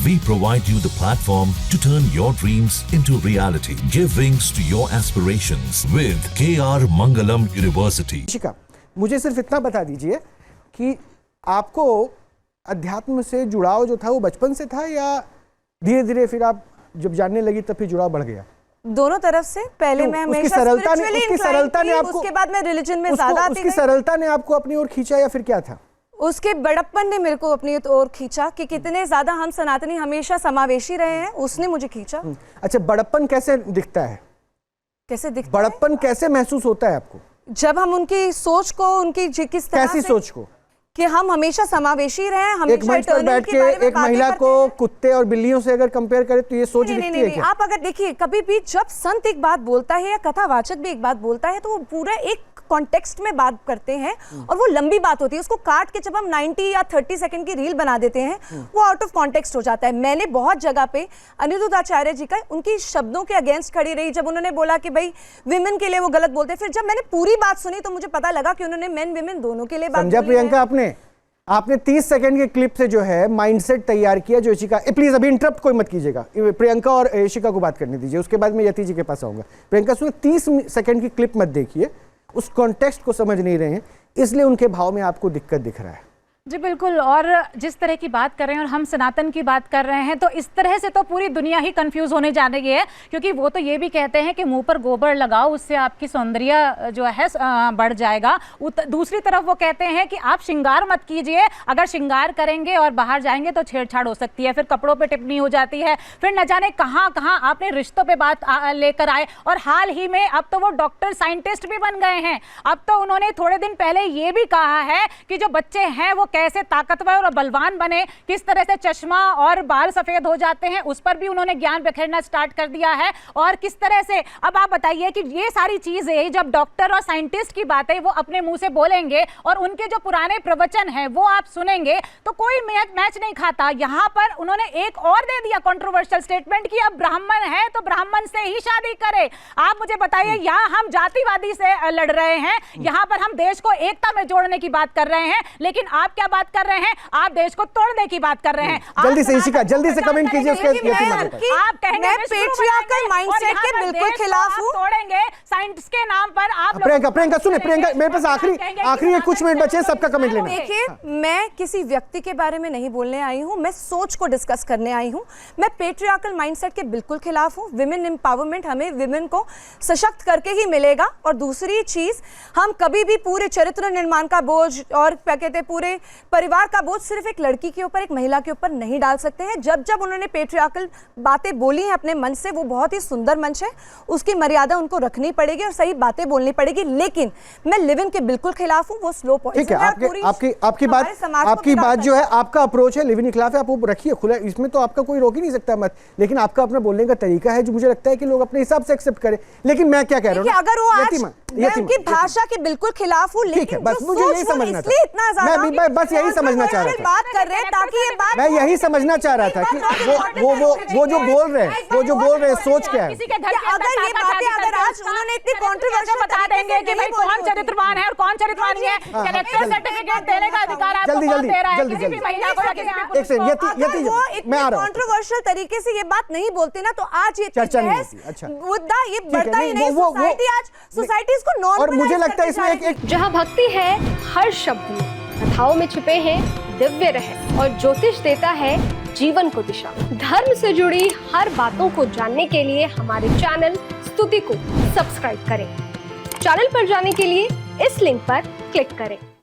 We provide you the platform to turn your dreams into reality. Give wings to your aspirations with KR Mangalam University. शिका, मुझे सिर्फ इतना बता दीजिए कि आपको अध्यात्म से जुड़ाव जो था वो बचपन से था या धीरे धीरे फिर आप जब जानने लगी तब फिर जुड़ाव बढ़ गया? दोनों तरफ से। पहले मैं हमेशा उसकी सरलता ने आपको, उसके बाद मैं रिलीजन में ज्यादा आती उसकी सरलता ने आपको अपनी ओर खींचा या फिर क्या था? उसके बड़प्पन ने मेरे को अपनी ओर खींचा कि कितने ज्यादा हम सनातनी हमेशा समावेशी रहे हैं, उसने मुझे खींचा। अच्छा, बड़प्पन कैसे दिखता है? कैसे दिखता बड़प्पन कैसे महसूस होता है आपको? जब हम उनकी सोच को, उनकी किस तरह कैसी सोच को? कि हम हमेशा समावेशी रहे, हमेशा एक मंच पर बैठ के एक महिला को कुत्ते और बिल्लियों से अगर कंपेयर करें तो ये सोच दिखती है क्या? आप अगर देखिए, कभी भी जब संत एक बात बोलता है या कथावाचक भी एक बात बोलता है तो वो पूरा एक कॉन्टेक्स्ट में बात करते हैं और वो लंबी बात होती है। उसको काट के जब हम 90 या 30 सेकंड की रील बना देते हैं वो आउट ऑफ कॉन्टेक्स्ट हो जाता है। मैंने बहुत जगह पे अनिरुद्ध आचार्य जी का उनकी शब्दों के अगेंस्ट खड़ी रही जब उन्होंने बोला कि भाई विमेन के लिए वो गलत बोलते हैं। फिर जब मैंने पूरी बात सुनी तो मुझे पता लगा कि उन्होंने मेन विमेन दोनों के लिए बात समझा प्रियंका? आपने 30 सेकंड के क्लिप से जो है माइंडसेट तैयार किया जो यशिका, प्लीज अभी इंटरप्ट कोई मत कीजिएगा, प्रियंका और यशिका को बात करने दीजिए, उसके बाद मैं यति जी के पास आऊंगा। प्रियंका सुनिए, 30 सेकंड की क्लिप मत देखिए, उस कॉन्टेक्स्ट को समझ नहीं रहे हैं इसलिए उनके भाव में आपको दिक्कत दिख रहा है। जी बिल्कुल, और जिस तरह की बात कर रहे हैं और हम सनातन की बात कर रहे हैं तो इस तरह से तो पूरी दुनिया ही कंफ्यूज होने जा रही है, क्योंकि वो तो ये भी कहते हैं कि मुंह पर गोबर लगाओ, उससे आपकी सौंदर्य जो है बढ़ जाएगा। दूसरी तरफ वो कहते हैं कि आप श्रृंगार मत कीजिए, अगर श्रृंगार करेंगे और बाहर जाएंगे तो छेड़छाड़ हो सकती है, फिर कपड़ों पर टिप्पणी हो जाती है, फिर न जाने कहाँ कहाँ आपने रिश्तों पर बात लेकर आए। और हाल ही में अब तो वो डॉक्टर साइंटिस्ट भी बन गए हैं। अब तो उन्होंने थोड़े दिन पहले ये भी कहा है कि जो बच्चे हैं वो कैसे ताकतवर और बलवान बने, किस तरह से चश्मा और बाल सफेद हो जाते हैं, उस पर भी उन्होंने ज्ञान बिखेरना स्टार्ट कर दिया है। और किस तरह से, अब आप बताइए कि ये सारी चीजें जब डॉक्टर और साइंटिस्ट की बातें वो अपने मुंह से बोलेंगे और उनके जो पुराने प्रवचन हैं वो आप सुनेंगे तो कोई मैच नहीं खाता। यहाँ पर उन्होंने एक और दे दिया कंट्रोवर्शियल स्टेटमेंट कि अब ब्राह्मण है तो ब्राह्मण से ही शादी करे। आप मुझे बताइए, यहाँ हम जातिवादी से लड़ रहे हैं, यहाँ पर हम देश को एकता में जोड़ने की बात कर रहे हैं, लेकिन आप क्या बात कर रहे हैं? आप देश को तोड़ने की बात कर रहे हैं। जल्दी से इशिका, जल्दी से कमेंट कीजिए उसके आप कहेंगे मैं पेट्रियार्कल माइंडसेट के बिल्कुल खिलाफ हूं। तोड़ेंगे साइंस के नाम पर। आप प्रियंका सुने, प्रियंका मेरे पास आखिरी कुछ मिनट बचे, सबका कमेंट लेना। देखिए, मैं किसी व्यक्ति के बारे में नहीं बोलने आई हूं, मैं सोच को डिस्कस करने आई हूं। मैं पेट्रियार्कल माइंडसेट के बिल्कुल खिलाफ हूं। विमेन एम्पावरमेंट हमें विमेन को सशक्त करके ही मिलेगा। और दूसरी चीज, हम कभी भी पूरे चरित्र निर्माण का बोझ और क्या कहते हैं पूरे परिवार का बोझ सिर्फ एक लड़की के ऊपर, एक महिला के ऊपर नहीं डाल सकते हैं। जब जब उन्होंने पेट्रियार्कल बातें बोली हैं अपने मन से, वो बहुत ही सुंदर मंच है, उसकी मर्यादा उनको रखनी पड़ेगी और सही बातें बोलनी पड़ेगी। लेकिन मैं लिव इन के बिल्कुल खिलाफ हूं। वो स्लो पॉइजन ठीक है, आपकी बात जो है, आपका अप्रोच है लिव इन के खिलाफ है, आप वो रखिए खुला, इसमें तो आपका कोई रोक ही नहीं सकता मत, लेकिन आपका अपना बोलने का तरीका है जो मुझे लगता है कि लोग अपने हिसाब से एक्सेप्ट करें। लेकिन मैं क्या कह रहा हूं, अगर वो मैं उनकी भाषा के बिल्कुल खिलाफ हूं, लेकिन बस मुझे यही समझना था, मैं बस यही समझना चाह रहा था, बात कर रहे हैं ताकि ये बात, मैं यही समझना चाह रहा था कि वो जो बोल रहे हैं सोच क्या है। अगर ये बातें, अगर आज उन्होंने इतनी कंट्रोवर्शियल बता देंगे कि भाई कौन चरित्रवान है और कौन चरित्रवान नहीं है, कैरेक्टर सर्टिफिकेट देने का अधिकार आपको कौन दे रहा है? किसी भी महिला को या किसी भी, एक सेकंड, मैं आ रहा हूं, कंट्रोवर्शियल तरीके से ये बात नहीं बोलते ना तो आज ये चर्चा नहीं होती। अच्छा, मुद्दा ये बढ़ता ही नहीं। सोसाइटी आज सोसाइटी इसको नॉर्मलाइज, और मुझे लगता है इसमें एक जहां भक्ति है हर शब्द में, कथाओं में छिपे हैं दिव्य रहस्य और ज्योतिष देता है जीवन को दिशा। धर्म से जुड़ी हर बातों को जानने के लिए हमारे चैनल स्तुति को सब्सक्राइब करें। चैनल पर जाने के लिए इस लिंक पर क्लिक करें।